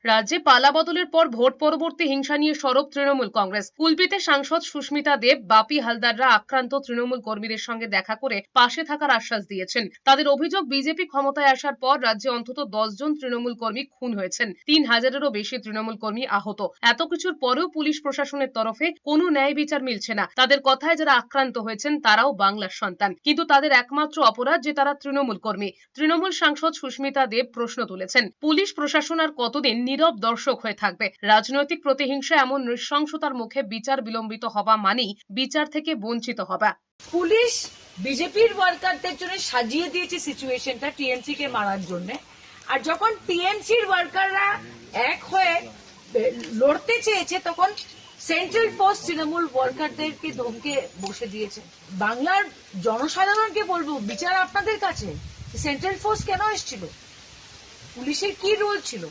রাজ্যে পালা বদলের পর ভোট পরবর্তী হিংসা নিয়ে সরব তৃণমূল কংগ্রেস। কুলপিতে সাংসদ সুস্মিতা দেব, বাপি হালদাররা আক্রান্ত তৃণমূল কর্মীদের সঙ্গে দেখা করে পাশে থাকার আশ্বাস দিয়েছেন। তাদের অভিযোগ, বিজেপি ক্ষমতায় আসার পর রাজ্যে অন্তত 10 জন তৃণমূল কর্মী খুন হয়েছেন, 3000-এরও বেশি তৃণমূল কর্মী আহত। এত কিছুর পরেও পুলিশ প্রশাসনের তরফে কোনো ন্যায় বিচার মিলছে না। তাদের কথায় যারা আক্রান্ত হয়েছেন তারাও বাংলার সন্তান, কিন্তু তাদের একমাত্র অপরাধ যে তারা তৃণমূল কর্মী। তৃণমূল সাংসদ সুস্মিতা দেব প্রশ্ন তুলেছেন, পুলিশ প্রশাসন আর কতদিন নীরব দর্শক হয়ে থাকবে? রাজনৈতিক প্রতিহিংসা এমন নৃশংসতার মুখে বিচার বিলম্বিত হওয়া মানেই বিচার থেকে বঞ্চিত হওয়া। পুলিশ বিজেপির ওয়ার্কারদের জন্য সাজিয়ে দিয়েছে সিচুয়েশনটা টিএমসি কে মারার জন্য। আর যখন টিএমসির ওয়ার্কাররা এক হয়ে লড়তে চেয়েছে তখন সেন্ট্রাল ফোর্স তৃণমূল ওয়ার্কারদেরকে ধমকে বসে দিয়েছে। বাংলার জনসাধারণকে বলবো, বিচার আপনাদের কাছে। সেন্ট্রাল ফোর্স কেন এসেছিল? পুলিশের কি রোল ছিল?